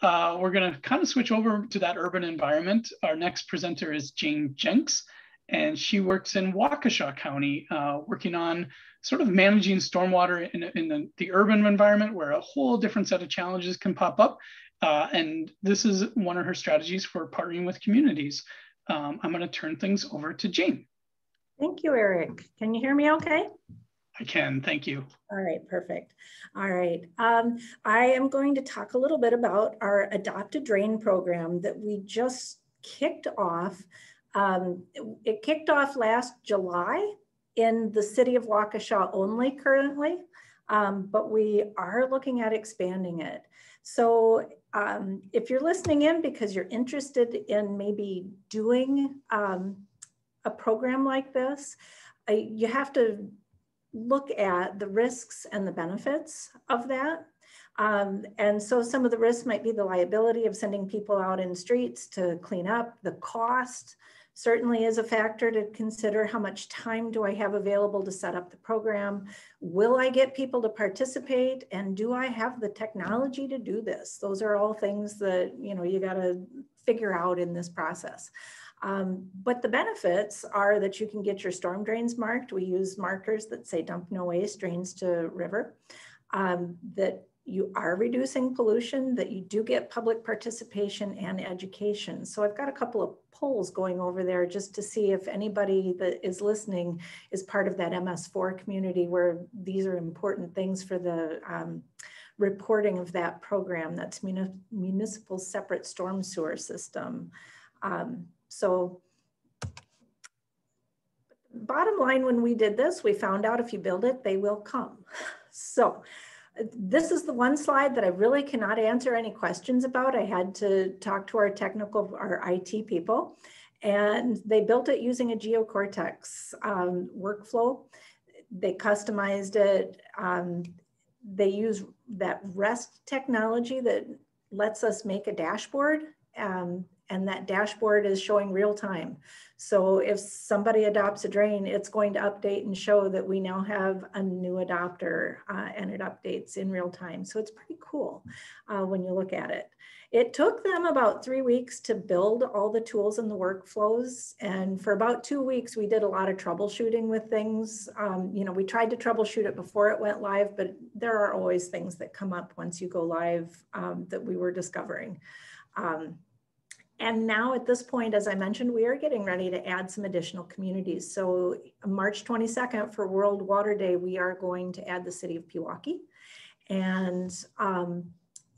we're going to kind of switch over to that urban environment. Our next presenter is Jayne Jenks, and she works in Waukesha County, working on sort of managing stormwater in the urban environment where a whole different set of challenges can pop up. And this is one of her strategies for partnering with communities. I'm going to turn things over to Jayne. Thank you, Eric. Can you hear me okay? I can, thank you. All right, perfect. All right, I am going to talk a little bit about our Adopt a Drain program that we just kicked off. It kicked off last July in the city of Waukesha only currently, but we are looking at expanding it. So if you're listening in because you're interested in maybe doing a program like this, you have to look at the risks and the benefits of that. And so some of the risks might be the liability of sending people out in streets to clean up. The cost certainly is a factor to consider. How much time do I have available to set up the program? Will I get people to participate? And do I have the technology to do this? Those are all things that you got to figure out in this process. But the benefits are that you can get your storm drains marked. We use markers that say dump no waste, drains to river, that you are reducing pollution, that you do get public participation and education. So I've got a couple of polls going over there just to see if anybody that is listening is part of that MS4 community where these are important things for the reporting of that program. That's municipal separate storm sewer system. So bottom line, when we did this, we found out if you build it, they will come. So this is the one slide that I really cannot answer any questions about. I had to talk to our IT people, and they built it using a GeoCortex workflow. They customized it. They use that REST technology that lets us make a dashboard. And that dashboard is showing real time. So if somebody adopts a drain, it's going to update and show that we now have a new adopter and it updates in real time. So it's pretty cool when you look at it. It took them about 3 weeks to build all the tools and the workflows. And for about 2 weeks, we did a lot of troubleshooting with things. We tried to troubleshoot it before it went live, but there are always things that come up once you go live that we were discovering. And now at this point, as I mentioned, we are getting ready to add some additional communities. So March 22nd for World Water Day, we are going to add the city of Pewaukee. And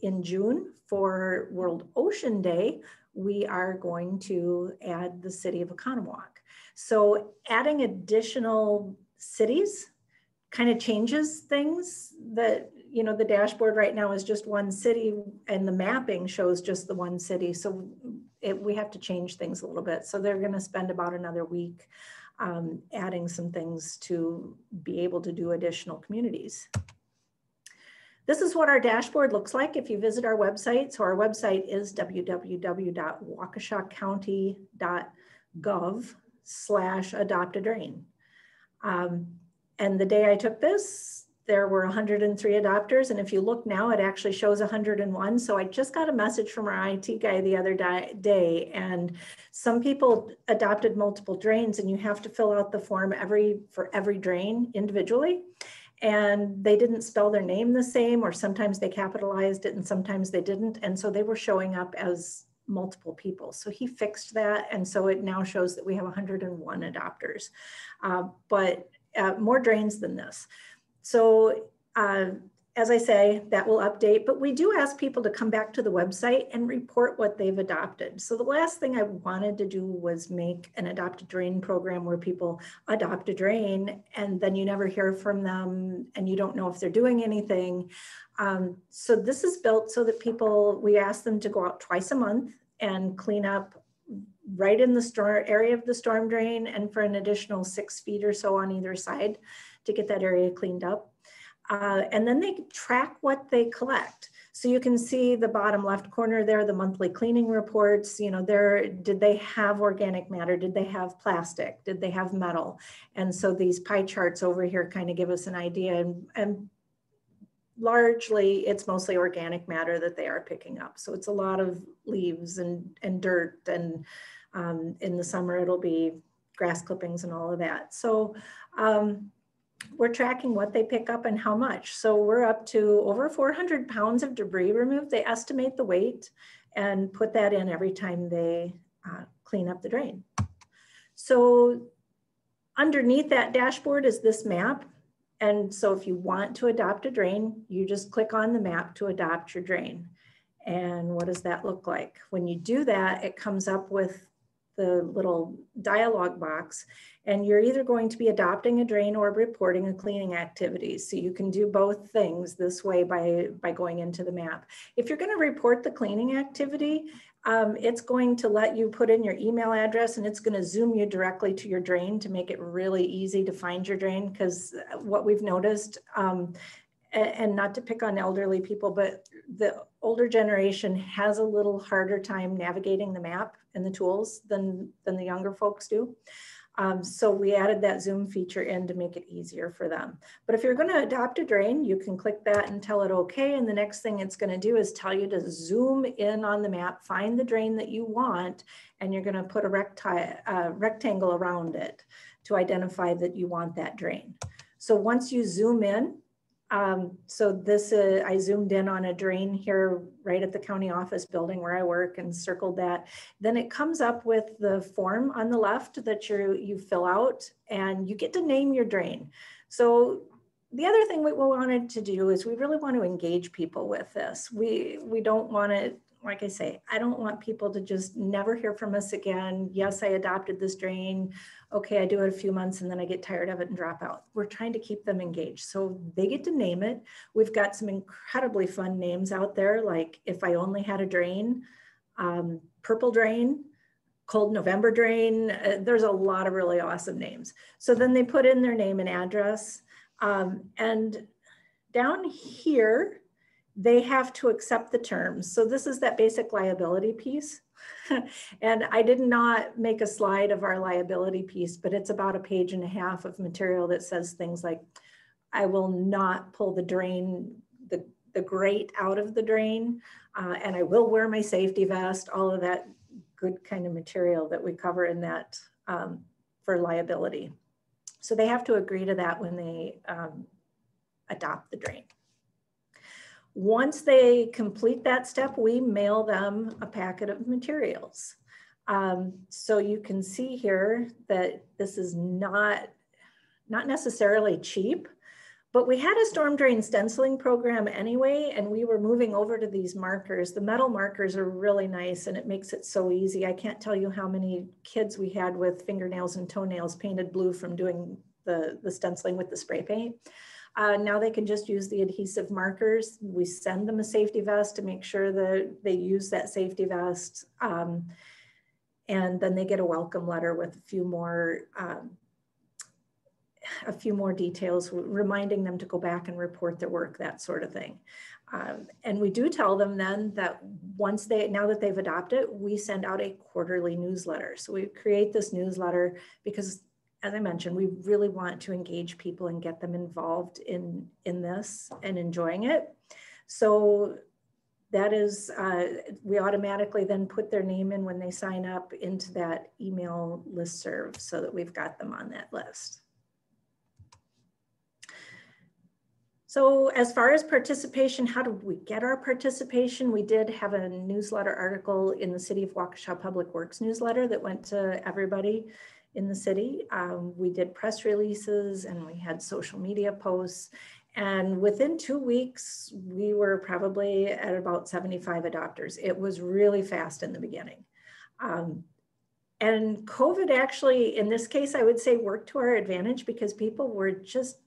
in June for World Ocean Day, we are going to add the city of Oconomowoc. So adding additional cities kind of changes things that, the dashboard right now is just one city and the mapping shows just the one city. So we have to change things a little bit. So they're going to spend about another week adding some things to be able to do additional communities. This is what our dashboard looks like if you visit our website. So our website is www.waukeshacounty.gov/adopt-a-drain. And the day I took this, there were 103 adopters. And if you look now, it actually shows 101. So I just got a message from our IT guy the other day, and some people adopted multiple drains, and you have to fill out the form for every drain individually. And they didn't spell their name the same, or sometimes they capitalized it and sometimes they didn't. And so they were showing up as multiple people. So he fixed that. And so it now shows that we have 101 adopters, but more drains than this. So as I say, that will update, but we do ask people to come back to the website and report what they've adopted. So the last thing I wanted to do was make an Adopt a Drain program where people adopt a drain and then you never hear from them and you don't know if they're doing anything. So this is built so that we ask them to go out twice a month and clean up right in the area of the storm drain, and for an additional 6 feet or so on either side to get that area cleaned up. And then they track what they collect. So you can see the bottom left corner there, the monthly cleaning reports, did they have organic matter? Did they have plastic? Did they have metal? And so these pie charts over here kind of give us an idea. And largely it's mostly organic matter that they are picking up. So it's a lot of leaves and dirt, and in the summer it'll be grass clippings and all of that. So we're tracking what they pick up and how much. So we're up to over 400 pounds of debris removed. They estimate the weight and put that in every time they clean up the drain. So underneath that dashboard is this map. And so if you want to adopt a drain, you just click on the map to adopt your drain. And what does that look like? When you do that, it comes up with the little dialog box, and you're either going to be adopting a drain or reporting a cleaning activity. So you can do both things this way by going into the map. If you're going to report the cleaning activity, it's going to let you put in your email address, and it's going to zoom you directly to your drain to make it really easy to find your drain. Because what we've noticed, and not to pick on elderly people, but the older generation has a little harder time navigating the map and the tools than the younger folks do. So we added that zoom feature in to make it easier for them. But if you're going to adopt a drain, you can click that and tell it okay. And the next thing it's going to do is tell you to zoom in on the map, find the drain that you want, and you're going to put a rectangle around it to identify that you want that drain. So once you zoom in, so this I zoomed in on a drain here right at the county office building where I work and circled that. Then it comes up with the form on the left that you fill out, and you get to name your drain. So the other thing we wanted to do is we really want to engage people with this. We don't want to, like I say, I don't want people to just never hear from us again. Yes, I adopted this drain. Okay, I do it a few months and then I get tired of it and drop out. We're trying to keep them engaged. So they get to name it. We've got some incredibly fun names out there, like If I Only Had a Drain, Purple Drain, Cold November Drain. There's a lot of really awesome names. So then they put in their name and address. And down here, they have to accept the terms. So this is that basic liability piece. And I did not make a slide of our liability piece, but it's about 1.5 pages of material that says things like, I will not pull the drain, the grate out of the drain, and I will wear my safety vest, all of that good kind of material that we cover in that for liability. So they have to agree to that when they adopt the drain. Once they complete that step, we mail them a packet of materials. So you can see here that this is not necessarily cheap, but we had a storm drain stenciling program anyway, and we were moving over to these markers. The metal markers are really nice, and it makes it so easy. I can't tell you how many kids we had with fingernails and toenails painted blue from doing the stenciling with the spray paint. Now they can just use the adhesive markers. We send them a safety vest to make sure that they use that safety vest. And then they get a welcome letter with a few more details, reminding them to go back and report their work, that sort of thing. And we do tell them then that now that they've adopted, we send out a quarterly newsletter. So we create this newsletter because, as I mentioned, we really want to engage people and get them involved in this and enjoying it. So that is, we automatically then put their name in when they sign up into that email listserv so that we've got them on that list. So as far as participation, how did we get our participation? We did have a newsletter article in the City of Waukesha Public Works newsletter that went to everybody in the city. We did press releases and we had social media posts. And within 2 weeks, we were probably at about 75 adopters. It was really fast in the beginning. And COVID actually, in this case, I would say worked to our advantage because people were just,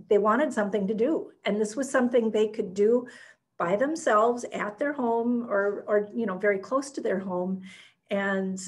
they wanted something to do. And this was something they could do by themselves at their home or very close to their home. And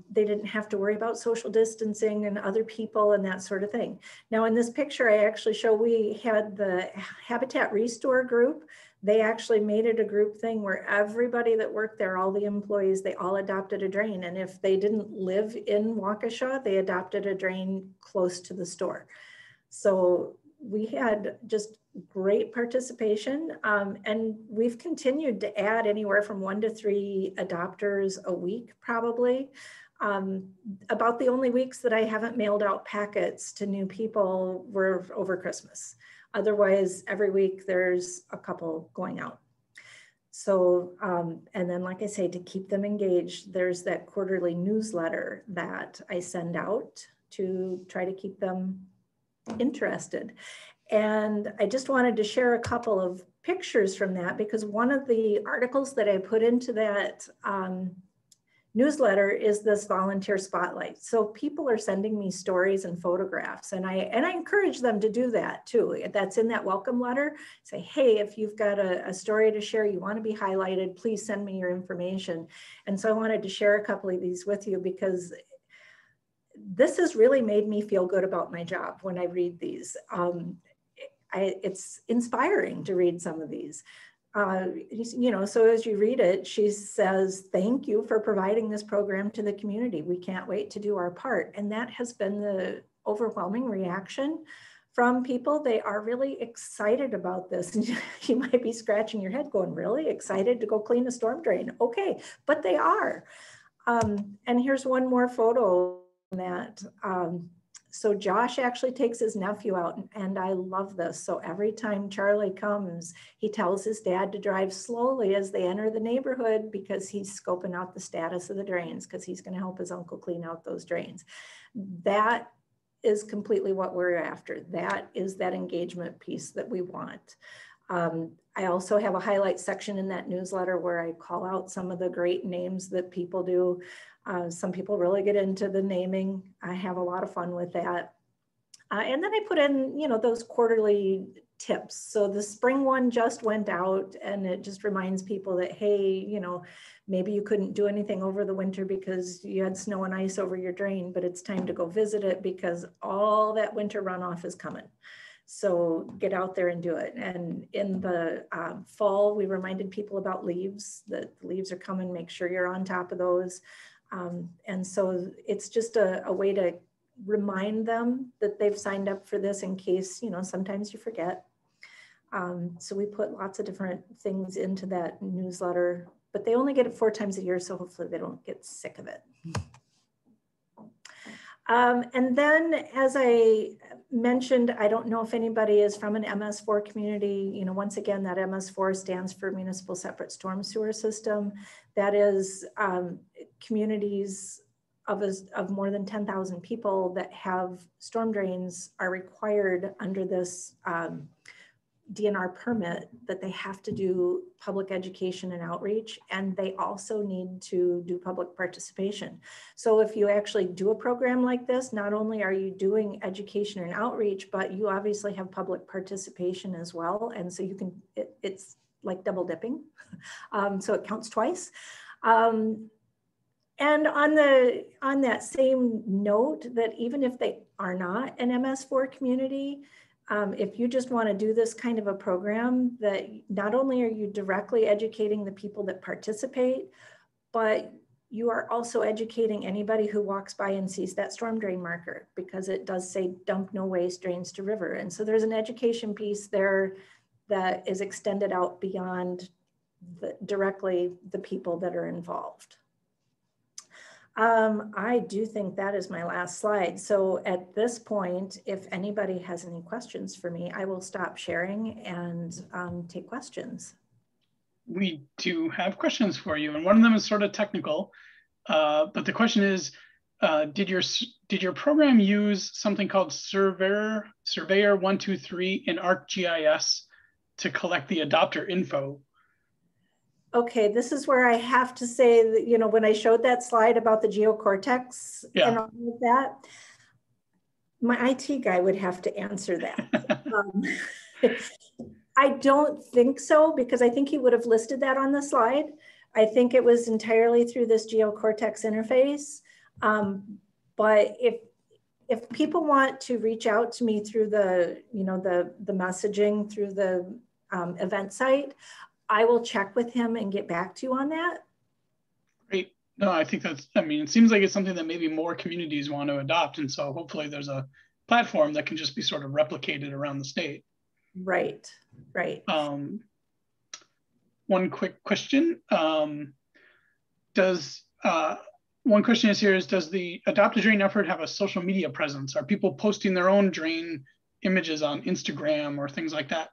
they didn't have to worry about social distancing and other people and that sort of thing. Now in this picture, I actually show we had the Habitat Restore group. They actually made it a group thing where everybody that worked there, all the employees, they all adopted a drain. And if they didn't live in Waukesha, they adopted a drain close to the store. So we had just great participation. And we've continued to add anywhere from 1 to 3 adopters a week, probably. About the only weeks that I haven't mailed out packets to new people were over Christmas. Otherwise, every week there's a couple going out. So, and then like I say, to keep them engaged, there's that quarterly newsletter that I send out to try to keep them interested. And I just wanted to share a couple of pictures from that, because one of the articles that I put into that newsletter is this volunteer spotlight. So people are sending me stories and photographs, and I encourage them to do that too. That's in that welcome letter. Say, hey, if you've got a story to share, you want to be highlighted, please send me your information. And so I wanted to share a couple of these with you, because this has really made me feel good about my job when I read these. It's inspiring to read some of these. You know, so as you read it, she says, thank you for providing this program to the community. We can't wait to do our part. And that has been the overwhelming reaction from people. They are really excited about this. And you might be scratching your head going, really excited to go clean a storm drain? Okay, but they are. And here's one more photo that. So Josh actually takes his nephew out, and I love this. So every time Charlie comes, he tells his dad to drive slowly as they enter the neighborhood, because he's scoping out the status of the drains, because he's going to help his uncle clean out those drains. That is completely what we're after. That is that engagement piece that we want. I also have a highlight section in that newsletter where I call out some of the great names that people do. Some people really get into the naming. I have a lot of fun with that. And then I put in, you know, those quarterly tips. So the spring one just went out, and it just reminds people that, hey, you know, maybe you couldn't do anything over the winter because you had snow and ice over your drain, but it's time to go visit it, because all that winter runoff is coming. So get out there and do it. And in the fall, we reminded people about leaves, that the leaves are coming, make sure you're on top of those. And so it's just a way to remind them that they've signed up for this, in case, you know, sometimes you forget. So we put lots of different things into that newsletter, but they only get it 4 times a year, so hopefully they don't get sick of it. And then, as I mentioned, I don't know if anybody is from an MS4 community. You know, once again, that MS4 stands for Municipal Separate Storm Sewer System. That is communities of more than 10,000 people that have storm drains are required under this DNR permit, that they have to do public education and outreach, and they also need to do public participation. So if you actually do a program like this, not only are you doing education and outreach, but you obviously have public participation as well. And so you can, it's like double dipping. So it counts twice. And on that same note, that even if they are not an MS4 community, if you just want to do this kind of a program, that not only are you directly educating the people that participate, but you are also educating anybody who walks by and sees that storm drain marker, because it does say dump no waste, drains to river. And so there's an education piece there that is extended out beyond directly the people that are involved. I do think that is my last slide. So at this point, if anybody has any questions for me, I will stop sharing and take questions. We do have questions for you, and one of them is sort of technical, but the question is, did your program use something called Surveyor 123 in ArcGIS to collect the adopter info? Okay, this is where I have to say that, you know, when I showed that slide about the geocortex and all of that, my IT guy would have to answer that. I don't think so, because I think he would have listed that on the slide. I think it was entirely through this geocortex interface. But if people want to reach out to me through the, you know, the messaging through the event site, I will check with him and get back to you on that. Great. No, I think that's, I mean, it seems like it's something that maybe more communities want to adopt. And so hopefully there's a platform that can just be sort of replicated around the state. Right, right. One quick question. One question is here is, does the Adopt a Drain effort have a social media presence? Are people posting their own drain images on Instagram or things like that?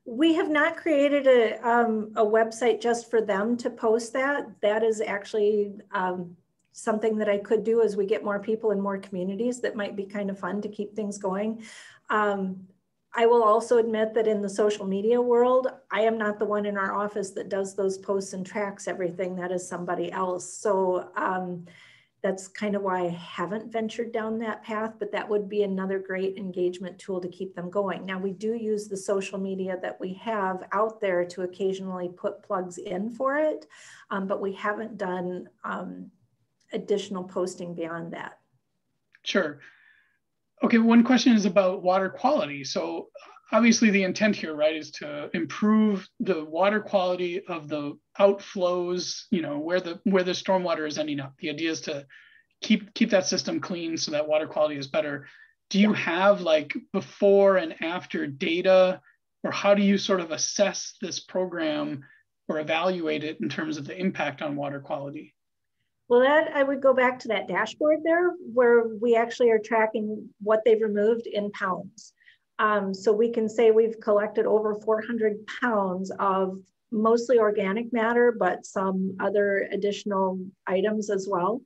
We have not created a website just for them to post that. That is actually something that I could do as we get more people in more communities. That might be kind of fun to keep things going. I will also admit that in the social media world, I am not the one in our office that does those posts and tracks everything. That is somebody else. So that's kind of why I haven't ventured down that path, but that would be another great engagement tool to keep them going. Now, we do use the social media that we have out there to occasionally put plugs in for it, but we haven't done additional posting beyond that. Sure. Okay, one question is about water quality. So obviously the intent here, right, is to improve the water quality of the outflows, you know, where the stormwater is ending up. The idea is to keep that system clean so that water quality is better. Do you have like before and after data, or how do you sort of assess this program or evaluate it in terms of the impact on water quality? Well, that I would go back to that dashboard there where we actually are tracking what they've removed in pounds. So we can say we've collected over 400 pounds of mostly organic matter, but some other additional items as well.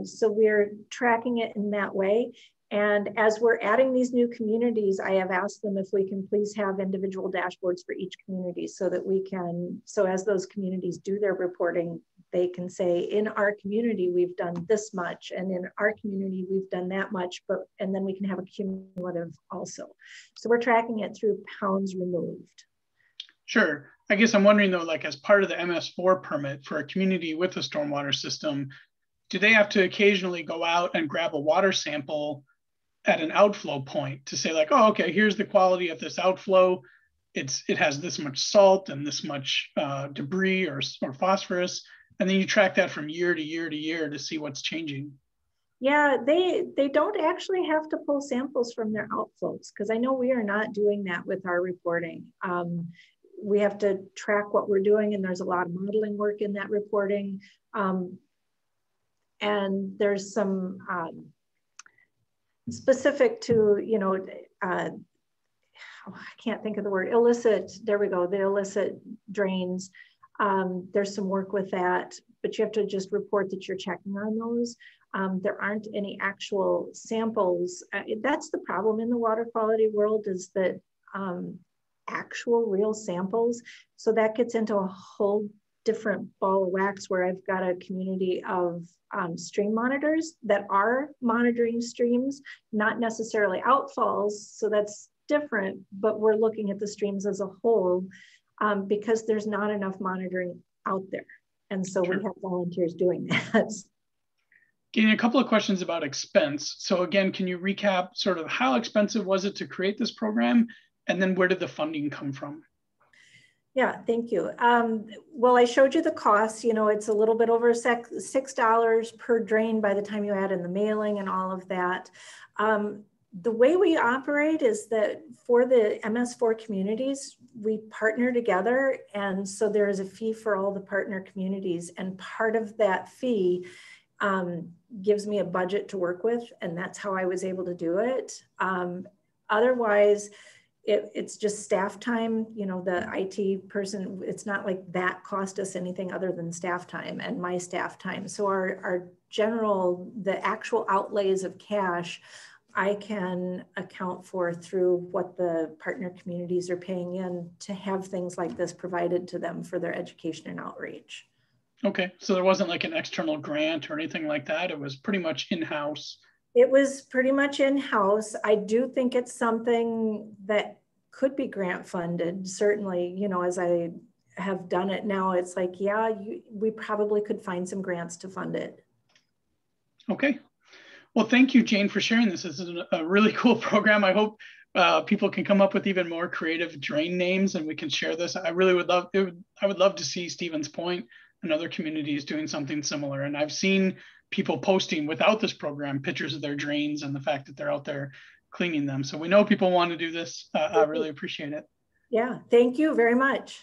So we're tracking it in that way. And as we're adding these new communities, I have asked them if we can please have individual dashboards for each community so that we can, so as those communities do their reporting, they can say in our community, we've done this much, and in our community, we've done that much, and then we can have a cumulative also. So we're tracking it through pounds removed. Sure. I guess I'm wondering though, like as part of the MS4 permit for a community with a stormwater system, do they have to occasionally go out and grab a water sample at an outflow point to say like, oh, okay, here's the quality of this outflow. It has this much salt and this much debris or phosphorus. And then you track that from year to year to year to see what's changing. Yeah, they don't actually have to pull samples from their outflows, because I know we are not doing that with our reporting. We have to track what we're doing, and there's a lot of modeling work in that reporting. And there's some specific to, you know, I can't think of the word, illicit, there we go, the illicit drains. There's some work with that, but you have to just report that you're checking on those. There aren't any actual samples. That's the problem in the water quality world, is that actual real samples. So that gets into a whole different ball of wax where I've got a community of stream monitors that are monitoring streams, not necessarily outfalls. So that's different, but we're looking at the streams as a whole. Because there's not enough monitoring out there. And so we have volunteers doing that. Getting a couple of questions about expense. So again, can you recap sort of how expensive was it to create this program? And then where did the funding come from? Yeah, thank you. Well, I showed you the costs. You know, it's a little bit over $6 per drain by the time you add in the mailing and all of that. The way we operate is that for the MS4 communities, we partner together. And so there is a fee for all the partner communities. And part of that fee gives me a budget to work with. And that's how I was able to do it. Otherwise, it's just staff time. You know, the IT person, it's not like that cost us anything other than staff time and my staff time. So our general, the actual outlays of cash, I can account for through what the partner communities are paying in to have things like this provided to them for their education and outreach. Okay, so there wasn't like an external grant or anything like that. It was pretty much in-house. It was pretty much in-house. I do think it's something that could be grant funded. Certainly, you know, as I have done it now, it's like, yeah, we probably could find some grants to fund it. Okay. Well, thank you, Jayne, for sharing this. This is a really cool program. I hope people can come up with even more creative drain names and we can share this. I really would love it. I would love to see Stevens Point and other communities doing something similar. And I've seen people posting without this program pictures of their drains and the fact that they're out there cleaning them. So we know people want to do this. I really appreciate it. Yeah, thank you very much.